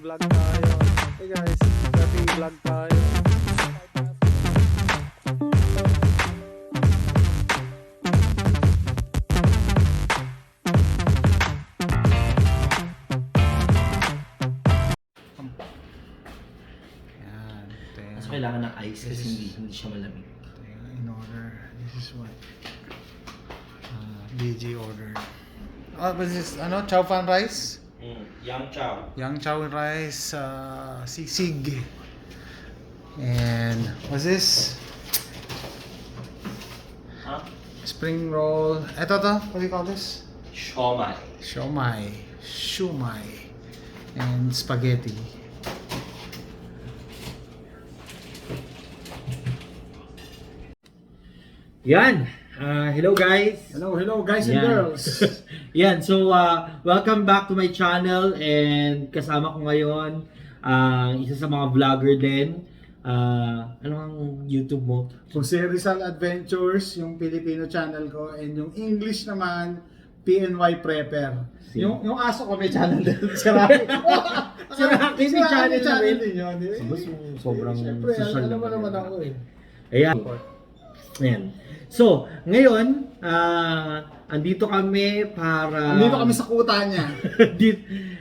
vlog tayo. Hey guys, vlog tayo. Yan, Mas kailangan ng ice kasi hindi siya malamig. in order. This is what DJ ordered. Oh, but this is chow fan rice? Yang chow. Yang chow rice, sisig. And what's this? Huh? Spring roll. Ito to, what do you call this? Siomai. Shumai. And spaghetti. Yan. Hello guys. Hello guys and Yan. girls. Yan. So, welcome back to my channel and kasama ko ngayon isa sa mga vlogger din. Ano ang YouTube mo? Kung si Rizal Adventures, yung Filipino channel ko, and yung English naman, PNY Prepper. Yung aso ko may channel din. Si Rocky. Si Rocky may channel na rin. din yun. Sobrang Siyempre, social alam mo naman naman ako eh. Ayan. Ayan. So, ngayon, andito kami para... Nandito kami sa kuta niya.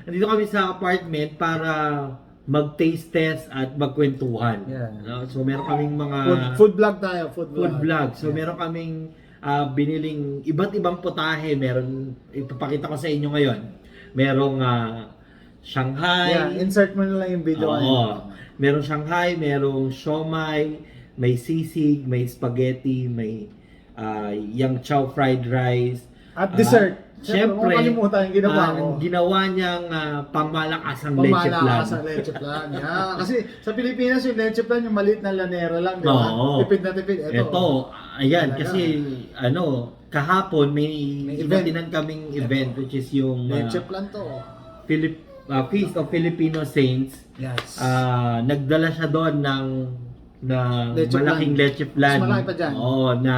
andito kami sa apartment para mag-taste test at magkwentuhan. Yeah. So, meron kaming mga... Food vlog tayo, food vlog. So, meron kaming biniling iba't ibang putahe. Meron, ipapakita ko sa inyo ngayon. Merong Shanghai. Yeah, insert mo na lang yung video. Merong Shanghai, merong siomai, may sisig, may spaghetti, may yang chow fried rice. At dessert. Siyempre, kalimutan yung ginawa ko. ang ginawa niyang pangmalakasang leche plan. Pamalakas ang leche plan. Yeah. Kasi sa Pilipinas yung leche plan, yung maliit na lanera lang, di ba? Oo. Tipid na tipid. Ito, ayan, Talaga. kasi kahapon may event. inatinan kaming event which is yung Leche plan to. Feast of Filipino Saints. Yes. Nagdala siya doon ng Leche malaking plan. leche plan. Mas malaki pa dyan. Oo, na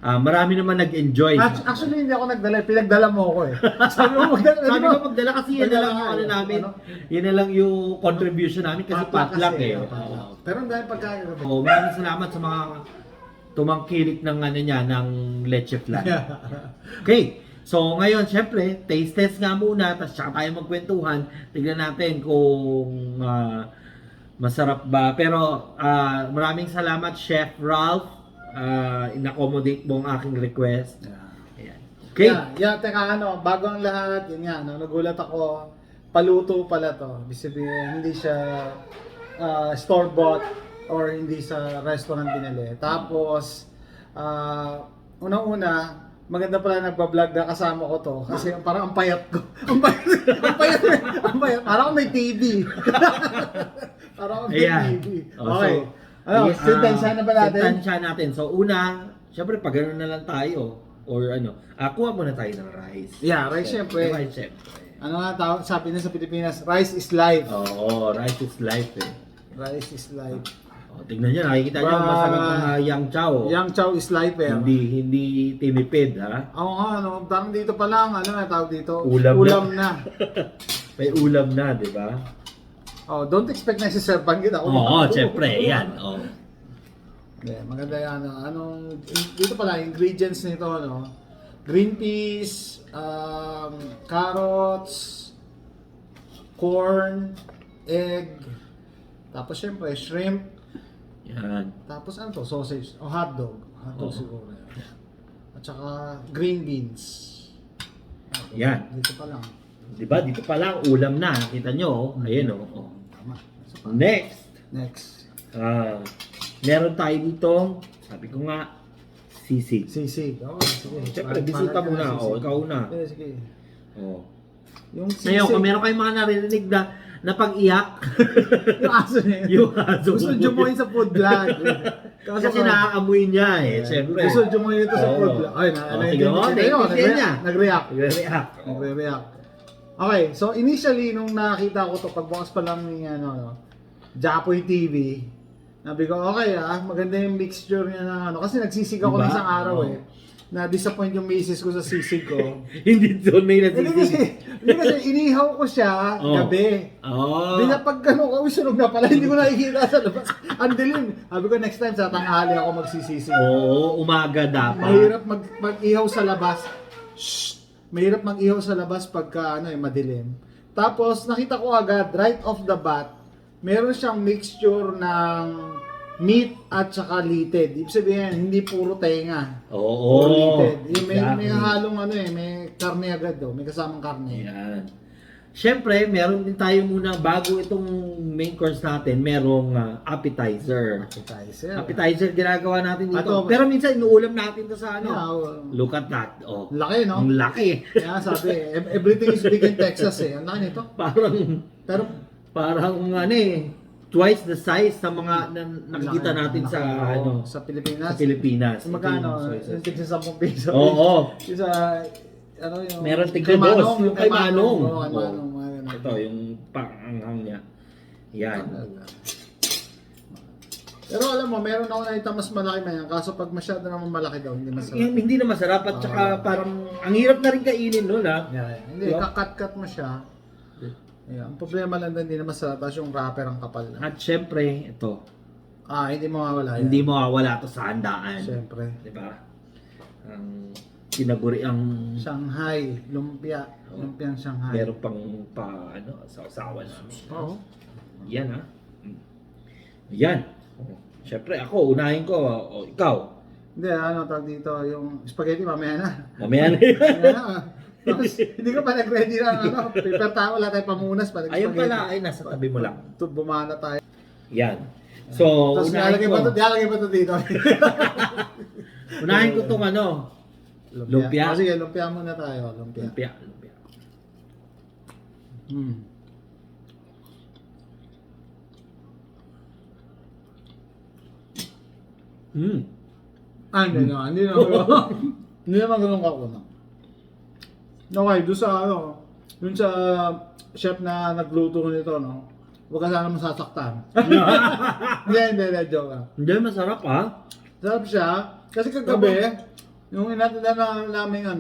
marami naman nag-enjoy. Actually, hindi ako nagdala. Pinagdala mo ako eh. Sabi mo magdala. Sabi ko magdala kasi yan na lang yung Magdala namin. ano? Yan na lang yung contribution namin kasi potluck eh. Pero ang dahil pagkain ko. Oh, maraming salamat sa mga tumangkilik ng ng leche flan. Okay. So ngayon, syempre, taste test nga muna, tapos tsaka tayo magkwentuhan. Tignan natin kung masarap ba. Pero maraming salamat, Chef Ralph. In-accommodate mo ang aking request. Ayan. Okay. Teka bago ang lahat, yun nga, nagulat ako, paluto pala to. Ibig sabihin, hindi siya store-bought or hindi sa restaurant binili. Tapos, unang-una, maganda pala nagbablog na kasama ko to kasi parang ang payat ko. ang payat. Parang may TV. Parang may TV. Okay. Sentansya na ba natin? Sentansya natin. So una, syempre pag gano'n na lang tayo or kuha muna tayo ng rice. Yeah, rice syempre. Rice syempre. Ano nga sabi na sa Pilipinas, rice is life. Oo, rice is life eh. Rice is life. Tignan nyo, nakikita nyo masarap ang yang chow. Yang chow is life eh. Hindi tinipid ha. Oo nga, parang dito pa lang, tawag dito? Ulam na. May ulam na, di ba? Oh, don't expect na siserban kita. Oo, syempre, yan. Oh. Yeah, maganda yan. Dito pala, ingredients nito, green peas, carrots, corn, egg, tapos syempre, shrimp, Yan. tapos sausage, o hotdog. Hotdog siguro. At saka green beans. Yan. Dito pa lang. Diba? Dito pa lang, ulam na. Kita nyo, ayan o. Oh. Tama. Next. Meron tayo dito, sabi ko nga, sisig. Sisig. Sige. Siyempre, bisita mo na. Ikaw na. Sige. Yung sisig. Ngayon, kung meron kayong mga naririnig na pag-iyak. Yung aso niya. Yung aso. Gusto jomoyin sa food vlog. Kasi nakakamoy niya eh. Siyempre. Gusto jomoyin ito sa food vlog. Ay, nag-react. Okay, so initially nung nakita ko to pagbukas pa lang ni Japoy TV, sabi ko okay maganda yung mixture niya ng kasi nagsisig ako ng isang araw eh. na-disappoint yung misis ko sa sisig ko. Hindi doon may Hindi kasi inihaw ko siya gabi. Oh. Di na pag sunog na pala, hindi ko nakikita sa labas. Ang dilim. Sabi ko next time sa tanghali ako magsisisig. Oo, umaga dapat. Mahirap mag-ihaw sa labas. Shh! Mahirap mag-ihaw sa labas pagka madilim. Tapos nakita ko agad right off the bat, meron siyang mixture ng meat at saka lited. Ibig sabihin, hindi puro tenga. Oo. Puro lited. Yung may Exactly. halong may karne agad may kasamang karne. Yan. Siyempre, meron din tayo muna, bago itong main course natin, merong appetizer. Appetizer. Appetizer ginagawa natin dito. Ato, pero minsan inuulam natin to sa ano. Yeah, Look at that. Oh. laki, no? Ang laki. Kaya sabi, everything is big in Texas Ang laki nito. Pero, Parang twice the size sa mga nakikita natin sa sa Pilipinas. sa Pilipinas. Yung magkano? Ito yung Yung tigsa 10 piso. Oo. Yung sa, yung... Meron tigsa dos. Yung kay Manong. Oo, kay Manong. Ito, yung panganghang niya. Yan. Pero alam mo, meron ako nakita mas malaki na yan. Kaso pag masyado naman malaki daw, hindi masarap. Hindi na masarap at saka parang ang hirap na rin kainin nun ha. Hindi, kakat-kat mo siya. Yeah, ang problema lang din na masarap. Tapos yung wrapper ang kapal na. At syempre, ito. Hindi mawawala yan. Hindi mawawala to sa handaan. Syempre. Diba? Ang tinaguri ang Shanghai, lumpia. Lumpiang Shanghai. meron pang sausawan na. Oo. Yan ha. Yan. Syempre ako, unahin ko. Ikaw. Hindi, tawag dito, yung spaghetti mamaya na. Mamaya na Mamaya na. Tapos, hindi ka pa nag-ready ng paper towel, wala tayong pamunas pa. Ayun pala, ay nasa tabi mo lang. Bumana tayo. Yan. So, Tapos unahin nilalagay pa to dito. Unahin ko itong lumpia. Sige, lumpia muna tayo. Lumpia. Lumpia. Hmm. Hindi naman ganun ka una. Okay, doon sa doon sa chef na nagluto nito, huwag ka sana masasaktan. Hindi, joke lang. Hindi, masarap ha. Sarap siya, kasi kagabi, yung inatanda na namin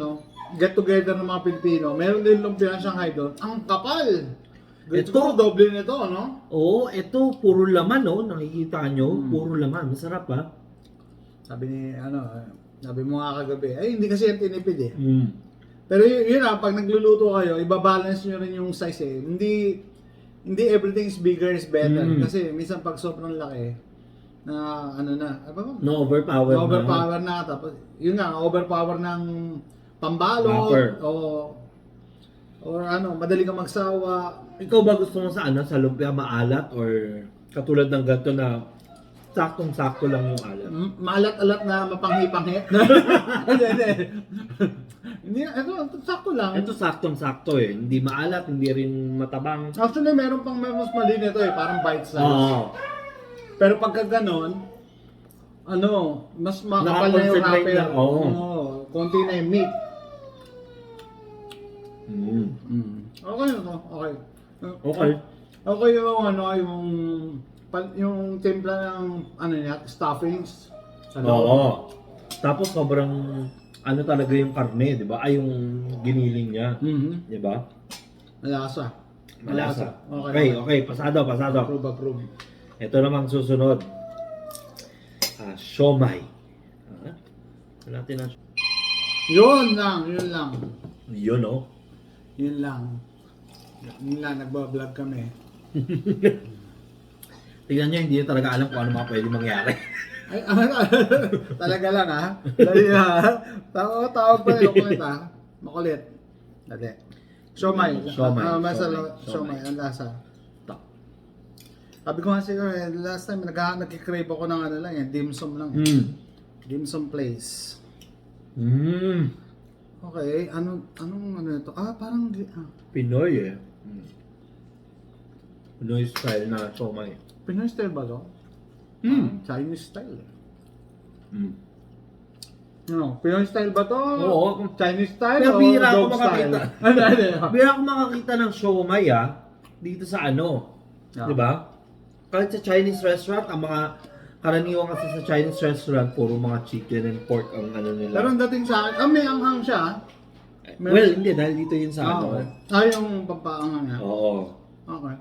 get together ng mga Pilipino, meron din lumpia ng Shanghai doon, ang kapal! Ito, doble nito, no? Oo, ito puro laman nakikita nyo, puro laman, masarap ha. Sabi mo nga kagabi, hindi kasi yan tinipid eh. Mm. Pero yun pag nagluluto kayo, ibabalance nyo rin yung size eh. Hindi everything is bigger is better. Kasi minsan pag sobrang laki, overpower na. Tapos, yun nga, overpower ng pambalot. Or madali kang magsawa. Ikaw ba gusto mo sa sa lumpia maalat or katulad ng ganito na saktong-sakto lang yung alat? Maalat-alat na mapanghi-panghi. Hindi, ito sakto lang. Ito saktong-sakto Hindi maalat, hindi rin matabang. Actually, meron mas mali nito parang bite size. Oo. Pero pagka ganon, mas makapal na yung Nakakoncentrate wrapper. na, Konti na yung meat. Okay na to, okay. Okay. Okay yung timpla ng stuffings. Oo. Tapos sobrang talaga yung karne, di ba? Ay, yung giniling niya. Di ba? Malasa. Okay. Pasado. Approve. Ito namang susunod. Siomai. Natin na. Yun lang. Yun, Yun lang, nagbablog kami. Tingnan nyo, hindi nyo talaga alam kung ano mga pwede mangyari. Ay, talaga lang Dali na. Tawag pa rin makulit Makulit. Dali. Siomai. Siomai. Ang lasa. Sabi ko nga last time nagkikrave ako ng dim sum lang. Dim sum place. Okay, anong ito? Parang Pinoy Pinoy style na siomai. Pinoy style ba to? Chinese style. Pinoy style ba to? Oo. Chinese style Pero o bihira ako dog style? makakita. Bihira ako makakita ng siomai dito sa Di ba? Kahit sa Chinese restaurant, ang mga karaniwan kasi sa Chinese restaurant, puro mga chicken and pork ang ano nila. Pero ang dating sa akin, may anghang siya. Well, hindi, dahil dito yun sa ano. Okay. Yung pampaanghang niya. Oo. Okay.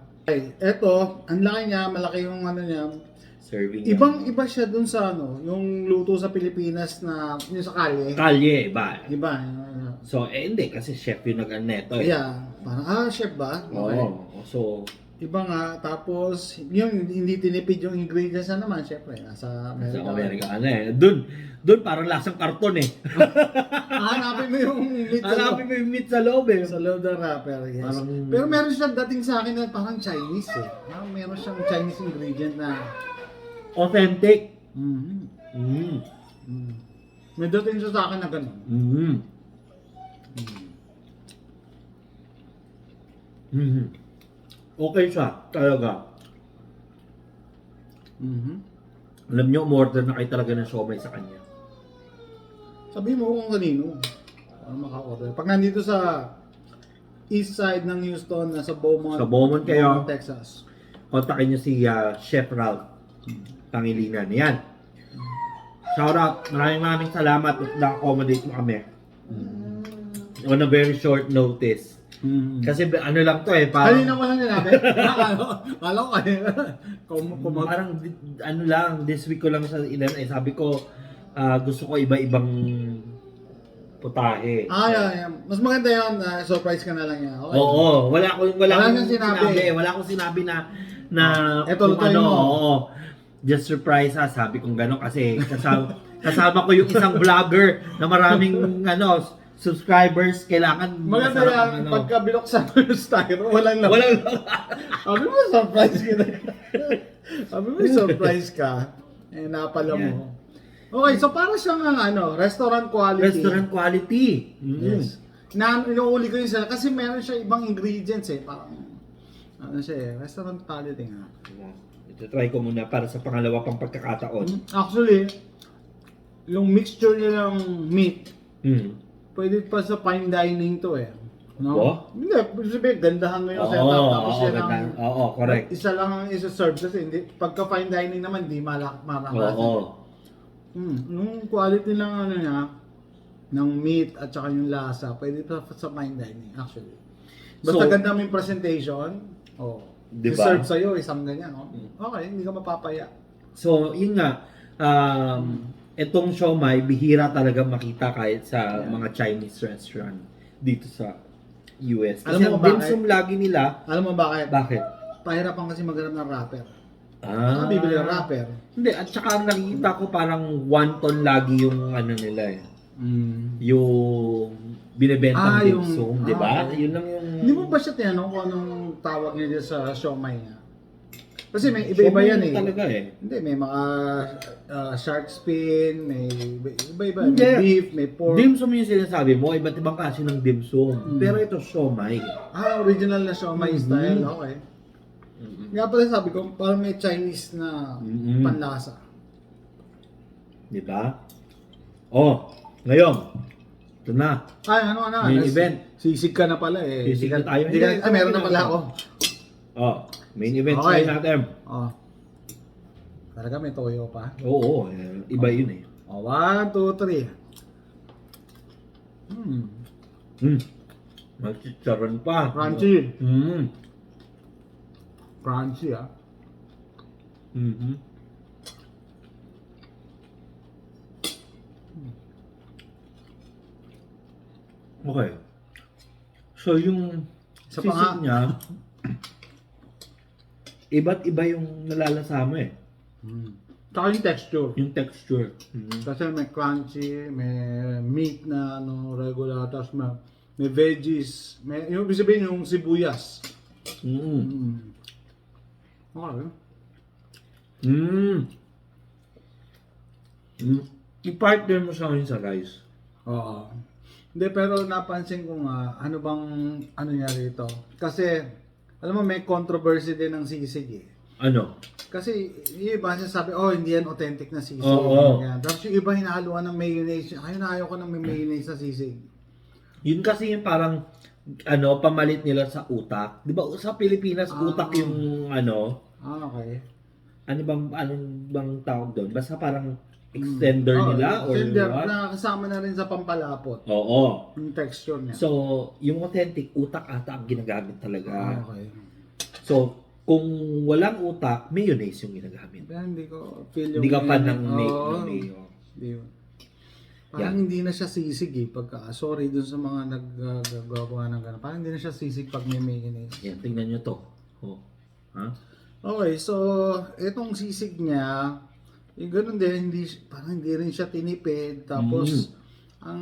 Eto, ang laki niya, malaki yung ano niya. Serving. Ibang-iba siya dun sa ano, yung luto sa Pilipinas na yung sa kalye. Kalye, iba. Iba. So, hindi, kasi chef yung nag-aneto eh. Yeah. Parang, chef ba? Okay. Oo. So, Iba nga, tapos, yung hindi tinipid yung ingredients na naman, syempre, nasa sa Amerika. Amerika, ano eh. Doon parang lasang karton eh. Hanapin mo yung meat sa Hanapin mo yung meat sa loob eh. Sa loob ng wrapper, yes. Parang- Pero meron siyang dating sa akin na parang Chinese eh. Meron siyang Chinese ingredient na... Authentic. Mm-hmm. Mm. Mm. May dating siya sa akin na gano'n. Mm. Mm. Okay siya, talaga. Mm-hmm. Alam niyo, umorder na kayo talaga ng siomai sa kanya. Sabihin mo kung kanino. Para maka-order. Pag nandito sa east side ng Houston, nasa Beaumont. Sa Beaumont kayo. Texas. Kontakin niyo si Chef Ralph Pangilinan. Yan. Shout out. Maraming salamat at na-accommodate mo kami. On a very short notice. Mm-hmm. Kasi ano lang to eh, parang... Kanina ko lang sinabi. Kala ko kanina. Parang ano lang, this week ko lang sa ilan eh. Sabi ko, gusto ko iba-ibang putahe. Yeah. Mas maganda yun, surprise ka na lang yan. Okay. Oo, wala akong Wala sinabi. Wala akong sinabi na Eto, kung lutuin mo. Oo. Just surprise ha, sabi kong gano'n kasi kasama ko yung isang vlogger na maraming subscribers, kailangan Maganda masarap ang yan, pagka binuksan mo yung styro, walang laman. Walang Sabi mo, surprise ka na. Sabi mo, surprise ka. Napala mo. Okay, so para siyang restaurant quality. restaurant quality. Yes. Inuuli ko yung sila kasi meron siya ibang ingredients eh. Parang, restaurant quality nga. Ito try ko muna para sa pangalawa pang pagkakataon. Actually, yung mixture niya ng meat, pwede pa sa fine dining to eh. No? Oh? Hindi, sabihin, gandahan mo yung setup. Tapos yan ang, correct. isa lang ang isa-serve kasi hindi, pagka fine dining naman, di marakasan. Yung quality ng niya, ng meat at saka yung lasa, pwede pa sa fine dining actually. Basta ganda mo yung presentation, diba? serve sa'yo, isang ganyan. Okay, hindi ka mapapaya. So, yun nga, itong siomai, bihira talaga makita kahit sa mga Chinese restaurant dito sa US. Kasi Alam mo ang bakit? dim sum lagi nila. Alam mo bakit? Bakit? Pahirapan kasi maghanap ng wrapper. Ah. Bibili ng wrapper. Hindi, at saka ang nakikita ko parang wonton lagi yung nila eh. Yung binibentang dim sum, di ba? Yun lang yung... Hindi mo ba siya tinanong kung anong tawag niya dyan sa siomai niya? Kasi may iba-iba yan eh. Talaga eh. Hindi, may mga shark fin, may iba-iba. Hindi. May beef, may pork. Dim sum yung sinasabi mo, iba't ibang klase ng dim sum. Pero ito siomai. Original na siomai style, okay. Nga pala sabi ko, parang may Chinese na panlasa. Di ba? Ngayon. Ito na. Main event. Sisig ka na pala eh. Sisig na tayo. Meron na pala ako. Main event Okay. tayo natin. Talaga may toyo pa. Oo, iba yun eh. 1, 2, 3. Magchicharon pa. Crunchy. Crunchy ah. Okay. So yung Isa pa sisig nga. niya, iba't iba yung nalalasama eh. Tsaka yung texture. Yung texture. Kasi may crunchy, may meat na regular, tapos may veggies, yung ibig sabihin yung sibuyas. Okay. I-partner mo sa akin sa rice. Oo. Hindi, pero napansin ko nga, ano niya rito. Kasi, alam mo, may controversy din ng sisig eh. Ano? Kasi, yung iba sabi, hindi yan authentic na sisig. Oo. Yan. Tapos yung iba hinahaluan ng mayonnaise. Ayaw ko ng may mayonnaise na sisig. Yun kasi yung parang, pamalit nila sa utak. Di ba sa Pilipinas, utak yung Okay. anong bang tawag doon? Basta parang extender nila or extender what? na kasama na rin sa pampalapot. Oo. Yung texture niya. So, yung authentic, utak ata ang ginagamit talaga. Okay. So, kung walang utak, mayonnaise yung ginagamit. Kaya hindi ko feel yung... Hindi ka pa ng Oo. mayo. Hindi. Parang hindi na siya sisig eh. Sorry dun sa mga naggagawa ng gano'n. Parang hindi na siya sisig pag may mayonnaise. Yan, tingnan nyo to. Oh. Ha? Okay, so itong sisig niya, ganun din, parang hindi rin siya tinipid. Tapos, ang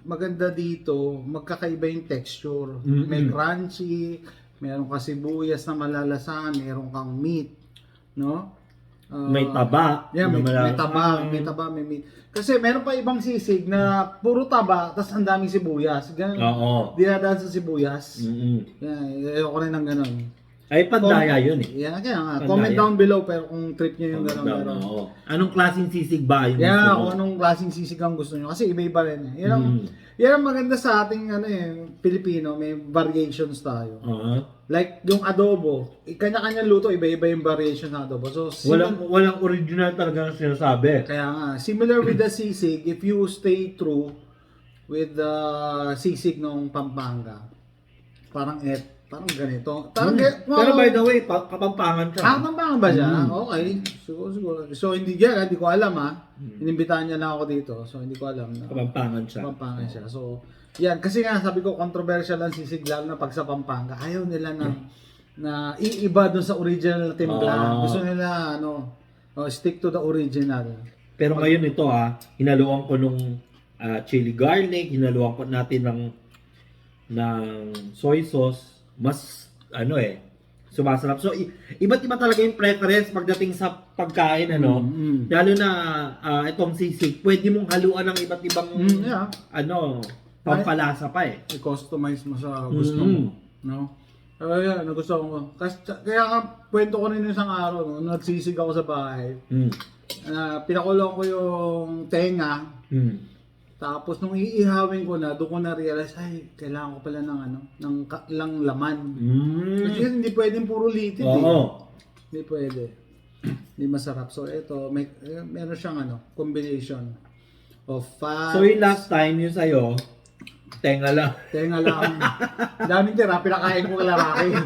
maganda dito, magkakaiba yung texture. May crunchy, meron ka sibuyas na malalasahan, meron kang meat, no? May taba. Yeah, na may malalasahan. taba, may meat. Kasi meron pa ibang sisig na puro taba, tapos ang daming sibuyas. Ganun, Oo. dinadaan sa sibuyas. Mm-mm. Yeah, ayoko rin ng ganun. Ay, pandaya yun eh. Yeah, kaya nga. Pandaya. Comment down below pero kung trip nyo yung gano'n. Pero, Oo. Anong klaseng sisig ba yung yeah, gusto mo? kung anong klaseng sisig ang gusto nyo. Kasi iba-iba rin. Yan ang maganda sa ating Pilipino. May variations tayo. Like yung adobo. Kanya-kanya luto, iba-iba yung variation ng adobo. So, Walang original talaga na sinasabi. kaya nga, similar with the sisig, if you stay true with the sisig ng Pampanga, parang ganito. Pero by the way, Kapampangan siya. Pampanga ba siya? Okay. Siguro. So, hindi ko alam ha. Inimbitahan niya lang ako dito. So, hindi ko alam. Kapampangan siya. Pampanga siya. So, yan. Kasi nga, sabi ko, controversial ang sisig lalo na pag sa Pampanga. Ayaw nila na iiba dun sa original na timpla. Gusto nila, stick to the original. Pero ngayon ito hinaluan ko nung chili garlic, hinaluan ko natin ng soy sauce. Mas sumasarap. So iba't iba talaga yung preference pagdating sa pagkain Lalo na itong sisig, pwede mong haluan ng iba't ibang pampalasa pa eh. I-customize mo sa gusto mo, no? Yan, nagustuhan ko. Kaya nga, kwento ko rin isang araw, nung nagsisig ako sa bahay. Pinakulong ko yung tenga. Tapos nung iihawin ko na, doon ko na realize, ay, kailangan ko pala ng ilang laman. Kasi hindi pwedeng puro litid Hindi pwede. Hindi masarap. So ito, meron siyang combination of fat. So yung last time yung sa'yo, tenga lang. Tenga lang. Daming tira, pinakain ko kalaraki.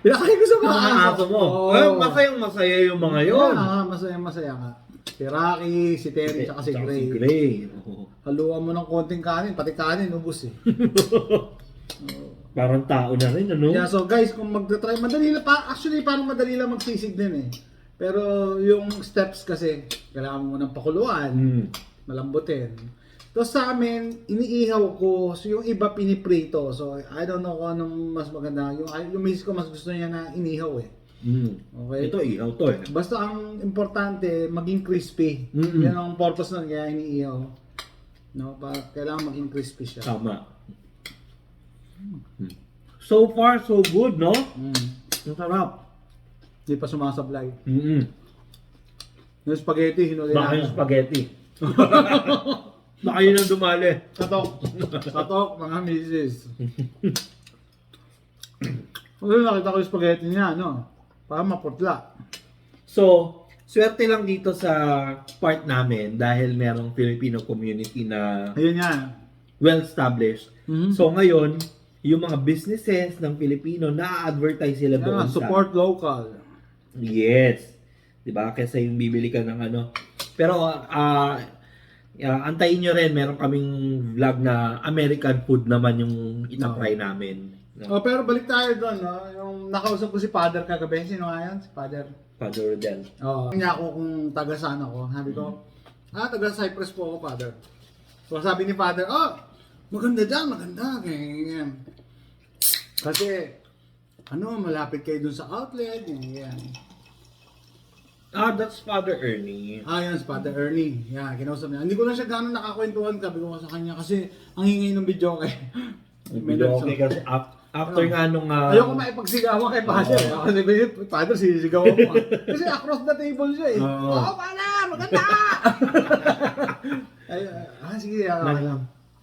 Pinakain ko sa mga aso mo. Masaya yung mga yun. Masaya nga. Si Rocky, si Terry, tsaka si Gray. Haluan mo ng konting kanin, pati kanin, ubus eh. Parang tao na rin, Yeah, so guys, kung magta-try, madali lang, actually parang madali lang magsisig din eh. Pero yung steps kasi, kailangan mo ng pakuluan, malambutin. Tapos sa amin, iniihaw ko, so yung iba piniprito. So I don't know kung anong mas maganda. Yung misis ko mas gusto niya na inihaw eh. Okay? Ito ihaw to eh. Basta ang importante, maging crispy. Yan ang purpose nun, kaya iniihaw. No, kailangan maging crispy siya. Tama. So far, so good, no? Ang sarap. Hindi pa sumasablay. Yung spaghetti, hinuli Baka yung spaghetti. Baka yun ang dumali. Satok, mga misis. Nakita ko yung spaghetti niya, parang maputla. So, swerte lang dito sa part namin dahil merong Filipino community na ayun yan. Well-established. So ngayon, yung mga businesses ng Filipino, na-advertise sila doon support local. Yes. Diba? Kasi yung bibili ka ng Pero, antayin nyo rin, meron kaming vlog na American food naman yung itatry namin. Pero balik tayo doon, yung nakausap ko si Father kagabi. Sino nga yan? Si Father Rodel. Kanya ako kung taga saan ako. Sabi ko, taga Cyprus po ako, Father. So sabi ni Father, maganda dyan, maganda. Ganyan. Kasi, malapit kayo dun sa outlet. Ganyan. That's Father Ernie. Yan, si Father Ernie. Yeah, kinausap niya. Hindi ko lang siya gano'n nakakwentuhan, sabi ko sa kanya. Kasi, ang hingay ng video kay. Okay, kasi after nga nung... ayoko maipagsigawan kay Father. Kasi Father, sinisigawan ko. Kasi across the table siya eh. Father, maganda! Sige.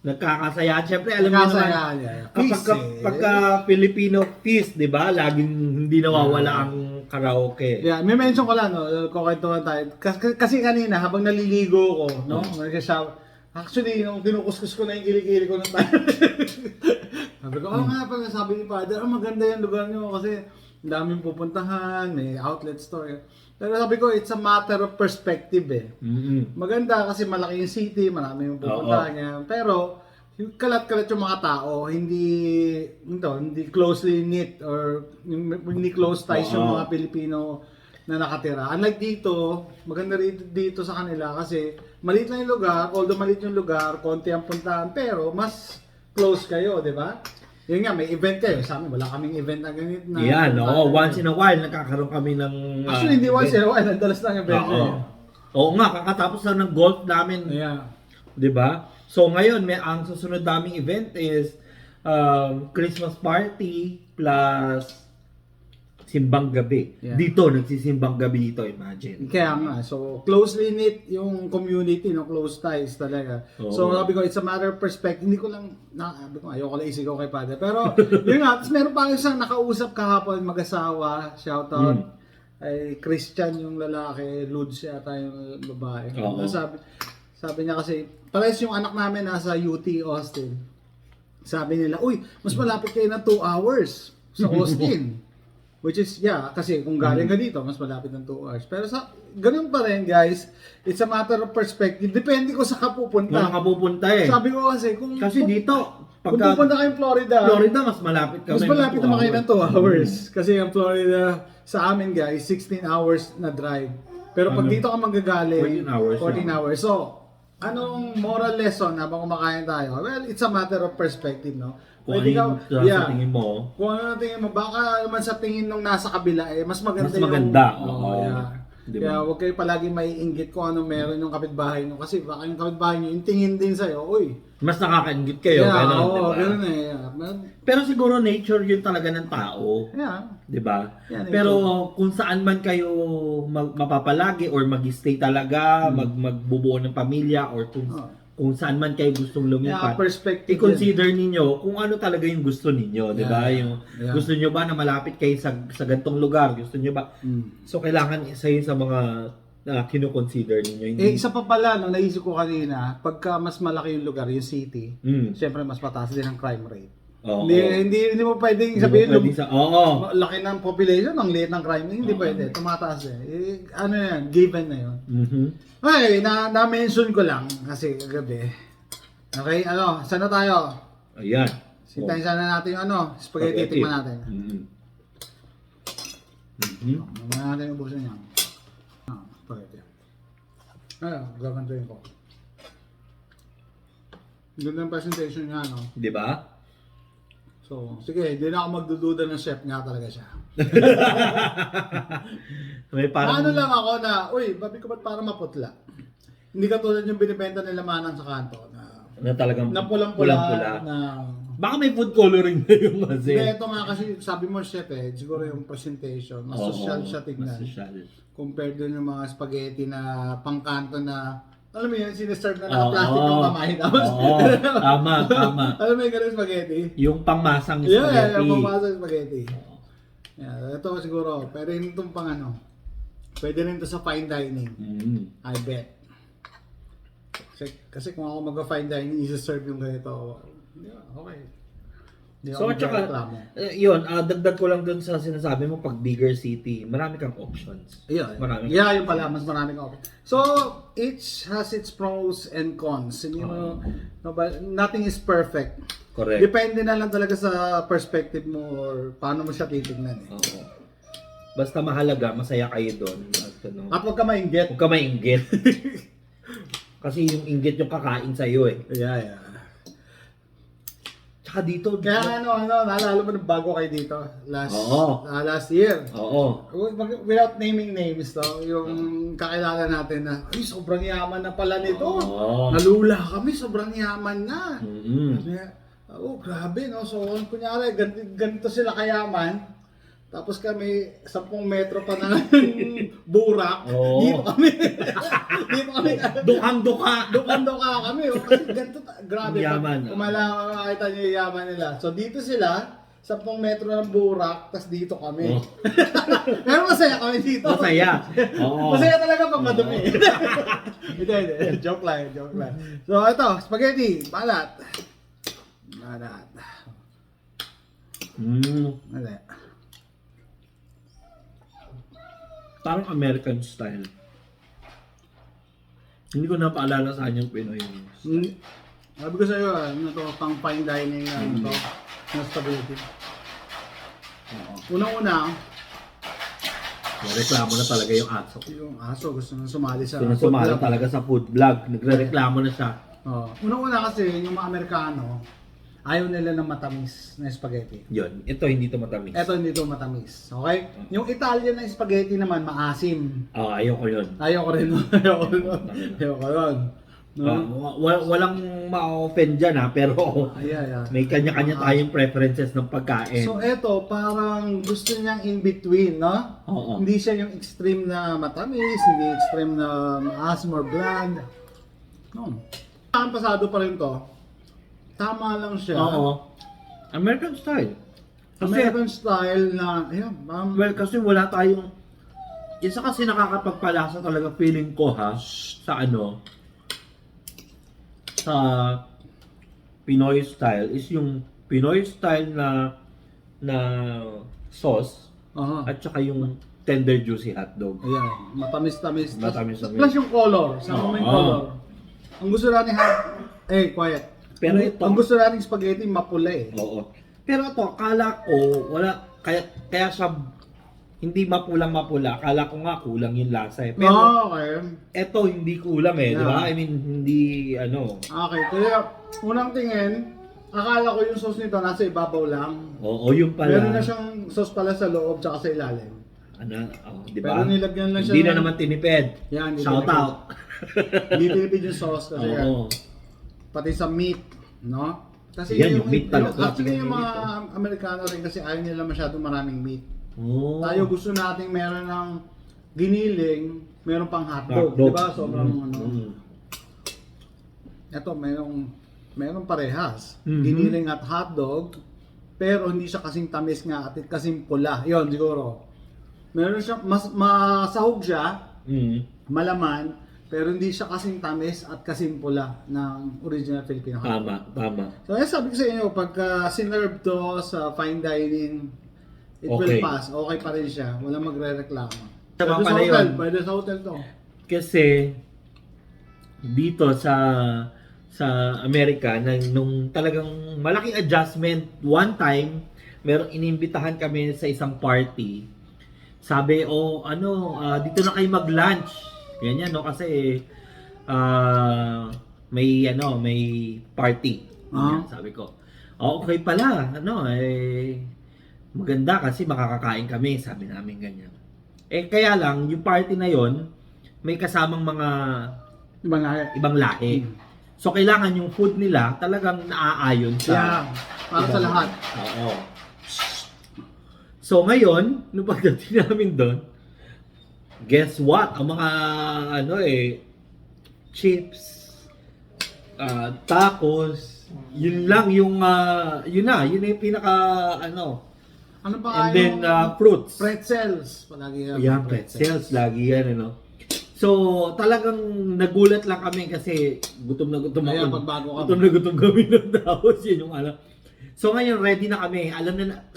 nagkakasayaan. Siyempre, alam mo naman, Nagkakasayaan, yeah. Peace, pagka Filipino feast, di ba? Laging hindi nawawala ang karaoke. Yeah, may mention ko lang, no, kukwentuhan tayo. Kasi kanina, habang naliligo ko, no, actually, nung kinukuskus ko na yung kilikili ko ng tayo. Sabi ko, nga pala, sabi ni Father, maganda yung lugar nyo kasi ang daming pupuntahan, may outlet store. Pero sabi ko, it's a matter of perspective eh. Maganda kasi malaki yung city, marami yung pupuntahan niya. Pero, yung kalat-kalat yung mga tao, hindi closely knit or hindi close ties yung mga Pilipino na nakatira. Unlike dito, maganda rin dito sa kanila kasi maliit lang yung lugar, although maliit yung lugar, konti ang puntahan, pero mas close kayo, di ba? Yun nga, may event kayo. Sa amin, wala kaming event na ganit na. Yan, once in a while, nakakaroon kami ng... Actually, hindi once in a while, nagdalas lang event kayo. Oo nga, kakatapos lang ng golf namin. Yeah. Di ba? So ngayon, ang susunod naming event is Christmas party plus simbang gabi. Yeah. Dito, nagsisimbang gabi dito, imagine. Kaya nga, so closely knit yung community, no, close ties talaga. So sabi ko, it's a matter of perspective. Hindi ko lang, sabi ko, ayoko lang isigaw kay Father. Pero yun nga, tapos meron pa isang nakausap kahapon, mag-asawa, shoutout. Ay Christian yung lalaki, Ludes yata yung babae. Sabi niya kasi, parehas yung anak namin nasa UT Austin. Sabi nila, uy, mas malapit kayo na 2 hours sa Austin. Which is, yeah, kasi kung galing ka dito, mas malapit ng 2 hours. Pero ganun pa rin, guys. It's a matter of perspective. Depende ko sa kapupunta. Saan ka pupunta eh. Sabi ko kasi, Kasi dito, kung pupunta kayong Florida, mas malapit kami. mas malapit naman kayo ng 2 hours. Kasi ang Florida, sa amin guys, 16 hours na drive. Pero pag dito ka manggagaling, 14 hours. So, anong moral lesson habang kumakain tayo? Well, it's a matter of perspective, no? Kung ano yung sa tingin mo. Kung ano yung tingin mo, baka naman sa tingin nung nasa kabila, mas maganda Mas maganda. Yeah. Diba? Kaya huwag kayo palagi maiinggit kung ano meron yung kapitbahay nyo. Kasi baka yung kapitbahay nyo, yung tingin din sa'yo, uy. Mas nakakaingit kayo. Yeah, ganun, diba? ganun eh. Yeah. Pero siguro nature yun talaga ng tao. Yeah. Di ba? Yeah, pero kung saan man kayo mapapalagi or mag-stay talaga, magbubuo ng pamilya or kung saan man kayo gustong lumipat, perspective i-consider ninyo kung ano talaga yung gusto ninyo, di ba? Yung gusto nyo ba na malapit kayo sa ganitong lugar? Gusto nyo ba? So kailangan isa yun sa mga kino-consider ninyo. Isa pa pala, no, naisip ko kanina, pagka mas malaki yung lugar, yung city, syempre mas mataas din ang crime rate. Hindi mo pwedeng sabihin, laki ng population, ang liit ng crime, hindi pwede, tumataas eh. Ano yan, given na yun. Okay, na-mention ko lang kasi kagabi. Okay, saan na tayo? Ayan. Sintayin sana natin yung spaghetti, tikman natin. Naman natin yung buso niya. Spaghetti. Gagantuin ko. Ganda ng presentation niya, no? Di ba? So, sige, hindi na ako magdududa ng chef nga talaga siya. May parang... Ano lang ako na, uy, babi ko ba't parang maputla? Hindi katulad yung binibenta nila Manang sa kanto na talagang na pulang-pula na... Baka may food coloring na yung kasi. Ito nga kasi, sabi mo chef siguro yung presentation, mas social siya tignan. Mas social. Compared dun yung mga spaghetti na pangkanto na, alam mo yun, siniserve na naka-plastic ng kamay. Tama. Alam mo yung ganun spaghetti? Yung pangmasang spaghetti. Yeah, yung pangmasang spaghetti. Yeah, ito siguro, pero yun itong pwede rin ito sa fine dining. I bet. Kasi kung ako mag-fine dining, isa-serve yung ganito, okay. So at saka, yun, dagdag ko lang dun sa sinasabi mo, pag bigger city, marami kang options. Yeah, yung pala, mas marami kang options. So, each has its pros and cons. Nothing is perfect. Correct. Depende na lang talaga sa perspective mo or paano mo siya titignan. Basta mahalaga, masaya kayo doon. At huwag ka mainggit. Huwag ka mainggit. Kasi yung inggit yung kakain sa'yo eh. Yeah. Tsaka dito... Kaya naalala mo nung bago kayo dito? Last year. Oo. Without naming names, yung kakilala natin na, ay, sobrang yaman na pala nito. Nalula kami, sobrang yaman na. Grabe, no? So, kunyari, ganito sila kayaman. Tapos kami 10 metro pa ng burak. Oo. Dito kami. Dito kami. Dukang-duka. Dukang-duka kami. Kasi ganito, grabe. Yaman. Kung makita niyo yung yaman nila. So dito sila, 10 metro ng burak, tas dito kami. Oh. Pero masaya kami dito. Masaya. Oo. Masaya talaga pag madumi. Hindi. Joke lang. So ito, spaghetti, balat. Mali. Parang American style. Hindi ko napaalala sa yung Pinoy. Sabi ko sa'yo, ano to, pang fine dining na spaghetti. Unang-una, Reklamo na talaga yung aso. yung aso gusto nang sumali sa Sinasumali food vlog. talaga sa food vlog. Nagre-reklamo na siya. Unang-una kasi, yung mga Amerikano, ayaw nila ng matamis na spaghetti. Yun. Ito hindi to matamis. Eto hindi to matamis. Okay? Yung Italian na spaghetti naman, maasim. Ayoko yun. Ayoko rin. Ayoko yun. No? Walang ma-offend dyan ha, pero may kanya-kanya tayong preferences ng pagkain. So eto, parang gusto niyang in between, no? Oo. Hindi siya yung extreme na matamis, hindi extreme na maasim or bland. No. Ang pasado pa rin to. Tama lang siya. Oo. American style. Kasi, American style na, well, kasi wala tayong, isa kasi nakakapagpalasa talaga feeling ko ha, sa sa Pinoy style is yung Pinoy style na sauce at saka yung tender juicy hotdog. ayan, matamis-tamis. Matamis-tamis. Plus yung color, sama mo yung color. Ang gusto natin quiet. Pero ito, ang gusto natin spaghetti mapula eh. oo. Pero ito, akala ko wala kaya siya hindi mapula. Akala ko nga kulang yung lasa eh. Pero Okay. eto hindi kulang eh, di ba? I mean, hindi Okay, kaya unang tingin, akala ko yung sauce nito nasa ibabaw lang. Oo, yung pala. Meron na siyang sauce pala sa loob tsaka sa ilalim. Di ba? Pero nilagyan lang siya Hindi na ng- naman tinipid. Yan, hindi Shout tinipid. out. Hindi tinipid yung sauce kasi yan. Oo. Pati sa meat, no? Kasi Yan, yung meat talaga. Actually, yung Yung mga meat, Amerikano rin kasi ayaw nila masyadong maraming meat. Oh. Tayo gusto nating meron ng giniling, meron pang hotdog, di ba? Sobrang Ito, merong parehas. Mhm. Giniling at hotdog, pero hindi siya kasing tamis nga at kasing pula. Yon siguro. Meron siya, masahog siya, malaman, pero hindi siya kasing tamis at kasing pula ng original Filipino hotdog. Tama. So, sabi ko sa inyo, pagka sinerve to sa fine dining, it Okay. will pass. Okay pa rin siya. Walang magre-reklamo. Tama Pwede sa pala hotel. yun. Pwede sa hotel to. Kasi dito sa Amerika nung talagang malaking adjustment one time merong inimbitahan kami sa isang party. Sabi, dito na kayo mag-lunch. Ganyan, no? Kasi may party. Ganyan, sabi ko. Okay pala. Maganda kasi makakakain kami, sabi namin ganyan. Kaya lang, yung party na yon may kasamang mga ibang lahi. So, kailangan yung food nila talagang naaayon sa... Para sa lahat. Oo. So, ngayon, nung pagdating namin doon, guess what? Ang mga, chips, tacos, yun lang yung, yun na yung pinaka, Ano pa and then, fruits. Pretzels. Palagi yan. Yan, pretzels, lagi yan, So, talagang nagulat lang kami kasi gutom na gutom Kaya ako. pagbago ka. Gutom na gutom kami ng tapos yun yung So ngayon ready na kami.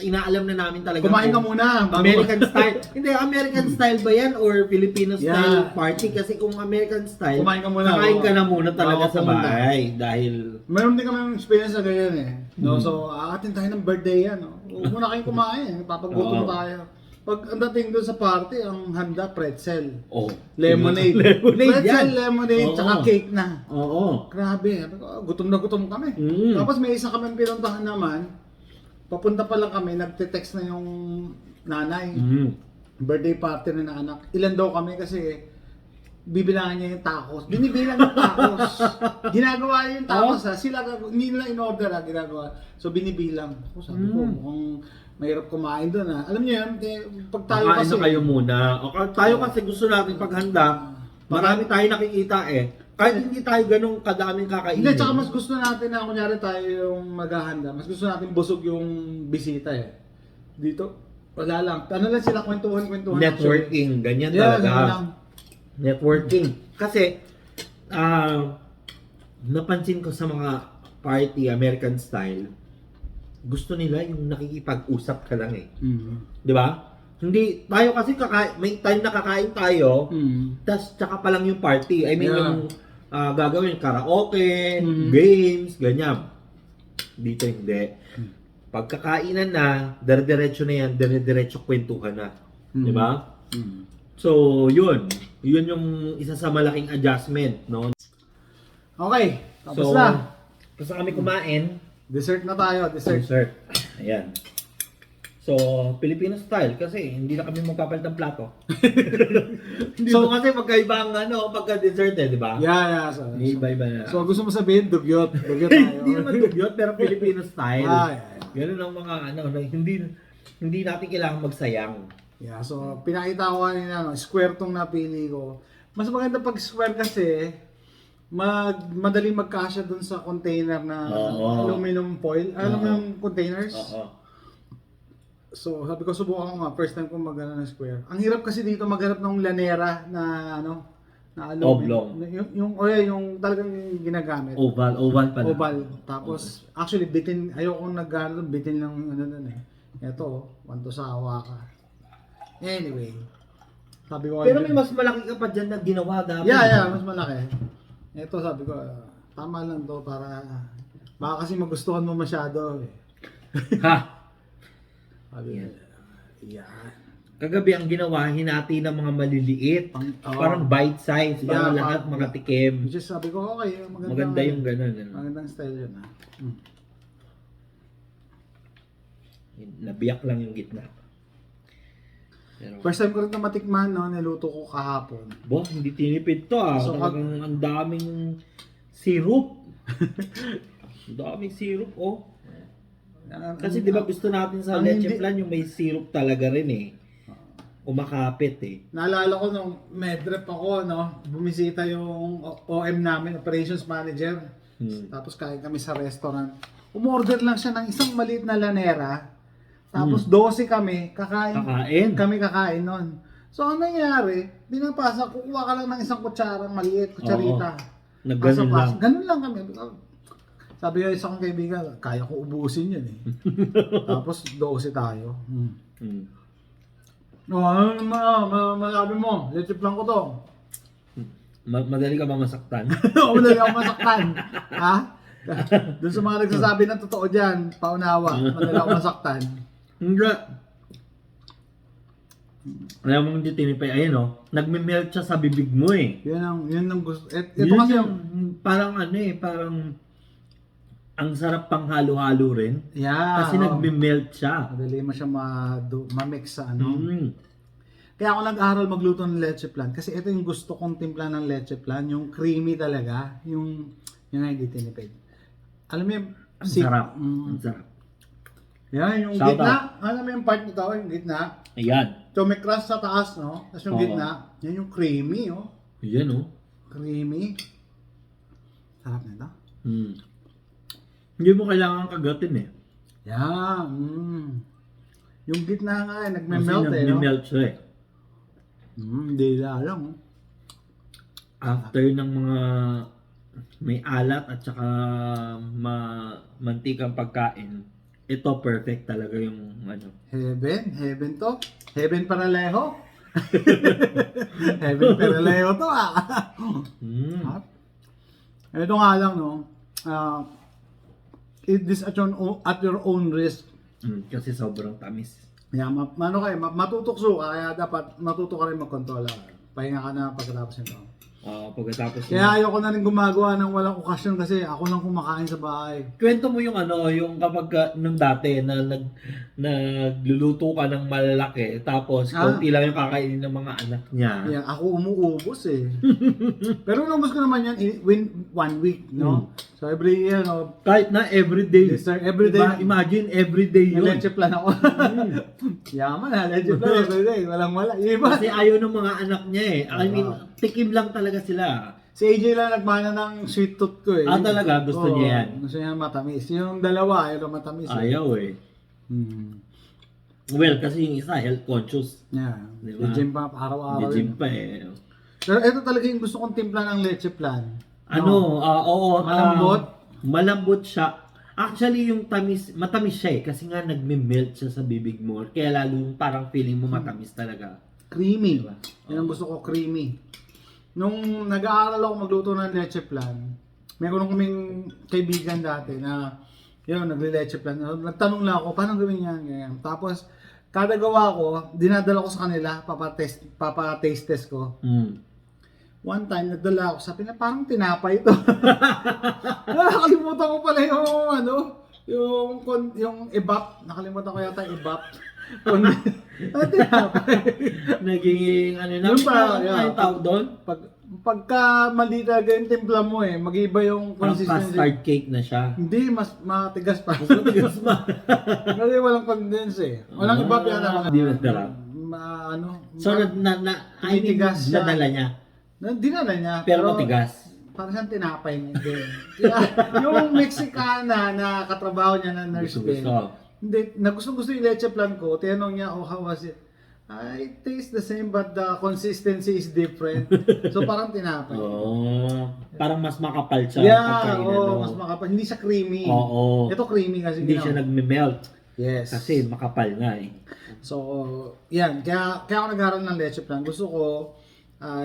Inaalam na namin talaga. Kumain ka kung muna. American style. Hindi, American style ba yan or Filipino style Yeah. party? Kasi kung American style, Kumain ka muna. kakain ka na muna talaga Bago sa pumunta. bahay. Dahil, Meron din kami experience na ganyan eh. No? So, aatin tayo ng birthday yan. No? Huwag muna kayong kumain. Papagutom Oo. tayo. Pag ang dating doon sa party, ang handa, pretzel. Lemonade Pretzel, yan. lemonade, Oo. tsaka cake na. Oo. Grabe. Sabi ko, gutom na gutom kami. Mm. Tapos may isa kami pinuntahan naman. Papunta pa lang kami, nagte-text na yung nanay. Birthday party na ng anak. Ilan daw kami kasi bibilangan niya yung tacos. Binibilang yung tacos. Ginagawa niya yung tacos ha. Sila, hindi nila in-order ha, ginagawa. So binibilang. Ako sabi ko, mukhang mahirap kumain doon Alam niyo yan, pag tayo Kakain kasi... na kayo muna. Okay, tayo kasi gusto natin paghanda. Marami tayo nakikita eh. Kahit hindi tayo ganun kadaming kakainin. Hindi, tsaka mas gusto natin na kunyari tayo yung maghahanda. Mas gusto natin busog yung bisita Dito, wala lang. Ano lang sila, kwentuhan. Networking, ganyan Yeah, talaga. ganun lang. Networking. Kasi, napansin ko sa mga party, American style, gusto nila yung nakikipag-usap ka lang eh. Di ba? Hindi, tayo kasi may time na kakain tayo, tas tsaka pa lang yung party. I mean, yung gagawin, karaoke, games, ganyan. Dito hindi. Pagkakainan na, dire-diretso na yan, dire-diretso kwentuhan na. Di ba? So, yun. Yun yung isa sa malaking adjustment, no? Okay, tapos So, na. Tapos kami kumain. Dessert na tayo, dessert. Ayan. So, Filipino style kasi hindi na kami magpapalit ng plato. So, kasi magkaiba ang pagka-dessert di ba? Yeah. Iba-iba na. So, gusto mo sabihin, dugyot. Dugyot tayo. Hindi naman dugyot, pero Filipino style. Yeah. Ganun ang mga hindi natin kailangan magsayang. Yeah, so pinakita ko kanina, square tong napili ko. Mas maganda pag square kasi, madaling magkasya dun sa container na aluminum foil, aluminum containers. So, sabi ko, subukan ko nga, first time ko mag-ano ng square. Ang hirap kasi dito maghanap ng lanera na na aluminum. Yung talagang ginagamit. Oval pala. Oval. Tapos, actually, ayoko bitin lang Ito, wanto sa awa ka. Anyway, sabi ko, Pero may mas malaki ka pa dyan na ginawa dapat. Yeah, mas malaki. Ito sabi ko, tama lang to para baka kasi magustuhan mo masyado Ha? Sabi ko, yan. Kagabi ang ginawa, hinati ng mga maliliit. Parang bite size. Para lahat makatikim. Which is, sabi ko, okay, Maganda yung ganun. Magandang style yun Nabiyak lang yung gitna. Pero, First time ko rin na matikman, niluto ko kahapon. hindi tinipid to So, Talagang ang daming syrup. Ang daming syrup, Kasi di ba gusto natin sa leche flan yung may syrup talaga rin Umakapit Naalala ko nung medrep ako, bumisita yung OM namin, operations manager. Tapos kain kami sa restaurant. Umorder lang siya ng isang maliit na lanera. Tapos 12 kami, kakain nun. So, ang nangyari, binapasa, kukuha ka lang ng isang kutsarang maliit, kutsarita. Ganun lang. Ganun lang kami. Sabi ko sa akong kaibigan, kaya ko ubusin yun Tapos 12 tayo. Masabi mo, leche plan ko to. Madali ka ba masaktan? Madali ako masaktan. Ha? Doon sa mga nagsasabi ng totoo dyan, paunawa, madali ako masaktan. Hindi. Alam mo hindi tinipay, nagme-melt siya sa bibig mo Yun ang gusto. Ito Yun kasi parang parang ang sarap pang halo-halo rin. Yeah. Kasi nagme-melt siya. Madali mo siya ma-mix sa Kaya ako nag-aral magluto ng leche flan kasi ito yung gusto kong timpla ng leche flan, yung creamy talaga, yung hindi tinipid. Alam mo yung Ang sarap. Ang sarap. Yan, yung Shout gitna. Alam mo yung part nito, yung gitna. Ayan. So may crust sa taas, Tapos yung gitna, yan yung creamy, Ayan, Creamy. Sarap nito. Hindi mo kailangan kagatin Yan. Yung gitna nga nagme-melt Kasi nagme-melt siya Hindi lang. After ng mga may alat at saka mantikang pagkain, ito perfect talaga yung Heaven to. Heaven paraleho. Heaven paraleho to Ito nga lang eat this at your own risk. Kasi sobrang tamis. Yeah, matutukso ka, kaya dapat matuto ka rin magkontrola. Pahinga ka na pagkatapos nito. Pagkatapos Kaya ayoko na rin gumagawa ng walang okasyon kasi ako lang kumakain sa bahay. kwento mo yung yung kapag nung dati na nagluluto ka ng malalaki tapos kaunti lang yung kakainin ng mga anak niya. Yeah, ako umuubos eh. Pero inubos ko naman yan in 1 week, no? So every year, no? Kahit na everyday. Yes, sir, everyday. Diba? Imagine everyday yun. Leche plan ako. Yaman ha, leche plan everyday. Walang-wala. Iba. Kasi ayaw ng mga anak niya eh. I mean, tikim lang talaga sila. Si AJ lang nagmana ng sweet tooth ko eh. Talaga? Gusto niya yan? Gusto niya matamis. Yung dalawa, ayaw matamis. Ayaw eh. Well, kasi yung isa, health conscious. Yeah. Diba? Gym pa, araw-araw. Gym pa eh. Pero ito talaga yung gusto kong timpla ng leche plan. Oo. Malambot? Malambot siya. Actually, yung matamis siya eh. Kasi nga nagme-melt siya sa bibig mo. Kaya lalo yung parang feeling mo matamis talaga. Creamy. Diba? Yan ang gusto ko, creamy. Nung nag-aaral ako magluto ng leche plan, meron kaming kaibigan dati na yun, nagle-leche plan. Nagtanong lang ako, paano gawin yan? Ganyan. Tapos, kada gawa ko, dinadala ko sa kanila, papa-taste test ko. One time, nagdala ako, sabi na parang tinapay ito. Nakalimutan ko pala yung ebap. Nakalimutan ko yata yung ebap. Tinapay. Naging Yung pa, yung tawag doon? Pagka mali talaga yung timpla mo mag-iba yung Parang consistency. custard cake na siya. Hindi, mas matigas pa. Mas matigas pa. Kasi walang condense Walang iba yata. Hindi masarap. So, Tinitigas siya. nadala niya. Dinala niya. Pero matigas. Parang siyang tinapay niya din. Yung Mexicana na katrabaho niya na nurse din. Hindi, gusto yung leche plan ko. Tinanong niya, how was it? It tastes the same but the consistency is different. So parang tinapay. Parang mas makapal siya. Mas makapal. Hindi siya creamy. Ito creamy kasi. Hindi siya nagme-melt. Yes. Kasi makapal nga eh. So, yan. Kaya ako nag-aaral ng leche plan. Gusto ko,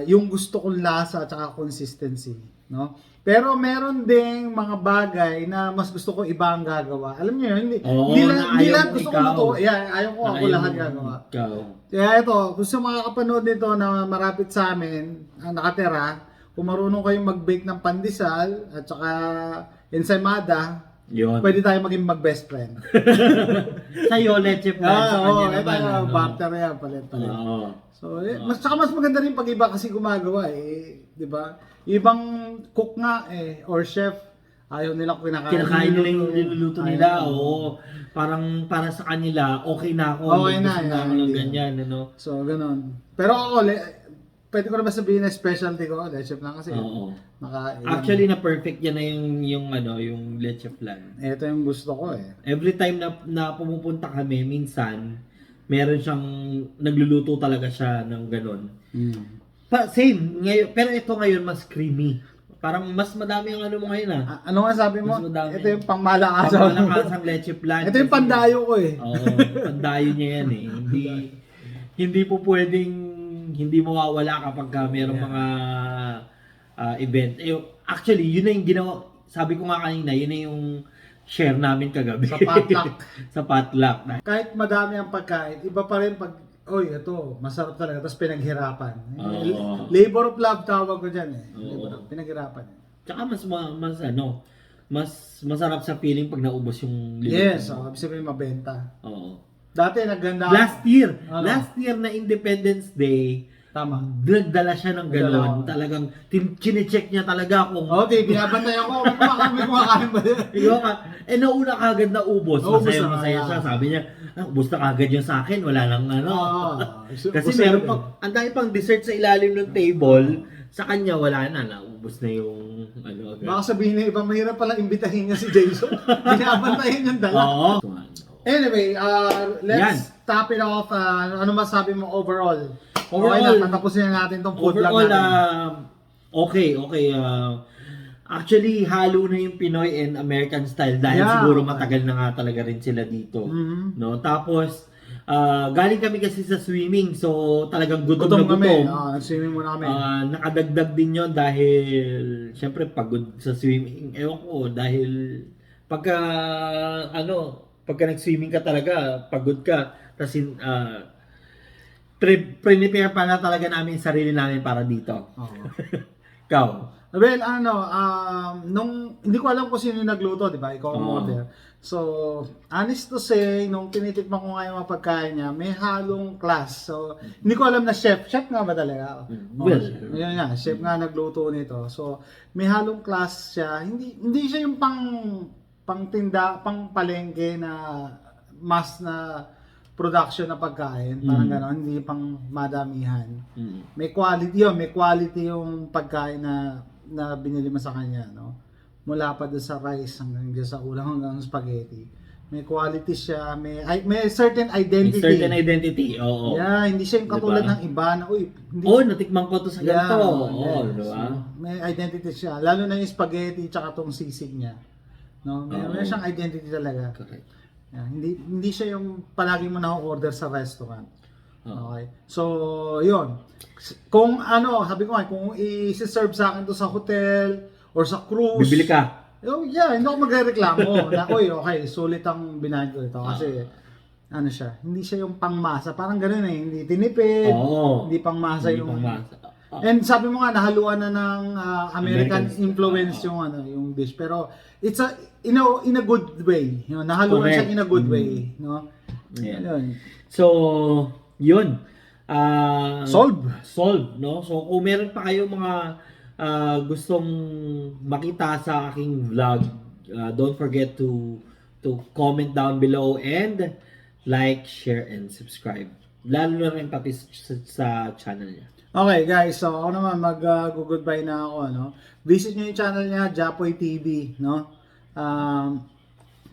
yung gusto kong lasa at saka consistency. No? Pero meron ding mga bagay na mas gusto ko iba ang gagawa. Alam niyo yun, hindi lahat gusto ko luto. Ayaw ko ako lahat gagawa. Kaya ito, gusto makakapanood nito na marapit sa amin, ang nakatira, kung marunong kayong mag-bake ng pandesal at saka ensaymada, pwede tayo maging mag-best friend. Sa'yo, leche plan. Ito, barter yan, palit-palit. So, saka mas maganda rin pag iba kasi gumagawa di ba? Ibang cook nga or chef, ayaw nila kinakain nila yung niluluto nila. Parang para sa kanila, okay na ako. Okay na. Ganyan, So, ganun. Pero ako, pwede ko na ba sabihin na specialty ko, leche plan kasi. Actually, na perfect yan na yung leche plan. Ito yung gusto ko Every time na pumupunta kami, minsan, meron siyang nagluluto talaga siya ng ganun. Same, ngayon, pero ito ngayon mas creamy. Parang mas madami ang mo ngayon Ano nga sabi mo? Ito yung pangmalakasang. Pangmalakasang leche plan. Ito yung pandayo ko Pandayo niya yan Hindi po pwedeng hindi mawawala kapag merong mga event. Actually, yun na yung ginawa. Sabi ko nga kanina, yun na yung share namin kagabi. Sa potluck. Sa potluck. Kahit madami ang pagkain, iba pa rin pag, ito, masarap talaga, tapos pinaghirapan. Labor of love tawag ko dyan Pinaghirapan. Tsaka mas masarap sa feeling pag naubos yung libo. Yes, ibig sabihin mabenta. Dati nagganda. Last year na Independence Day, tama. Nagdala siya ng gano'n. Talagang chinecheck niya talaga kung binabantay ako. May kumakain ba din? Nauna kagad na ubos. Masaya siya. Sabi niya, ubos na kagad yung sa akin. Wala lang Kasi meron pang, ang dami pang dessert sa ilalim ng table. Sa kanya, wala na. Naubos na yung agad. Baka sabihin na iba, mahirap palang imbitahin niya si Jason. Binabantayan yung dala. Anyway, let's top it off. Ano masabi mo overall? Okay na, tatapusin na natin itong food vlog natin. Okay. Actually, halo na yung Pinoy and American style dahil siguro matagal na nga talaga rin sila dito. No? Tapos, galing kami kasi sa swimming, so talagang gutom na gutom. Nag-swimming muna kami. Nakadagdag din yon dahil, syempre, pagod sa swimming. Ewan ko, dahil pagka nag-swimming ka talaga, pagod ka, tapos prepare pala talaga namin sarili namin para dito. Ikaw. Well, hindi ko alam kung sino yung nagluto, di ba? Ikaw ang Oo. order. So, honest to say, nung tinitikman ko nga yung mga pagkain niya, may halong class. So, hindi ko alam na chef. Chef nga ba talaga? Well, Yun nga, chef nga nagluto nito. So, may halong class siya. Hindi siya yung pang palengke na mass na production na pagkain. Parang gano'n, hindi pang madamihan. May quality yung pagkain na binili mo sa kanya, no? Mula pa doon sa rice hanggang dyan sa ulam hanggang spaghetti. May quality siya, may certain identity. May certain identity, oo. Yeah, hindi siya yung katulad Diba? ng iba na, hindi Natikman ko to sa ganito. Di ba? So, may identity siya. Lalo na yung spaghetti tsaka tong sisig niya. No? Meron siyang identity talaga. Correct. Yeah, hindi siya yung palagi mo na-order sa restaurant. Okay. So, yun. Kung sabi ko nga, kung i-serve sa akin to sa hotel or sa cruise. Bibili ka. Oh, yeah, hindi ako magrereklamo. na, okay, sulit ang binahin ko ito. Kasi, siya, hindi siya yung pangmasa. Parang gano'n hindi tinipid, hindi pangmasa yung... And sabi mo nga, nahaluan na ng American influence yung dish. Pero, it's in a good way. Nahaluan siya in a good way. No? Yeah. Yun. So, yun. Solve. No? So, kung meron pa kayong mga gustong makita sa aking vlog, don't forget to comment down below and like, share, and subscribe. Lalo na rin pati sa channel niya. Okay guys, so ako naman mag-goodbye na ako, no? Visit nyo yung channel niya, Japoy TV, no?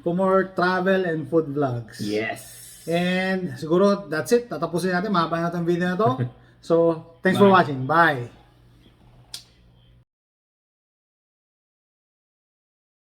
For more travel and food vlogs. Yes! And siguro that's it. Tatapusin natin, mahaba na itong video na to. So, thanks for watching. Bye!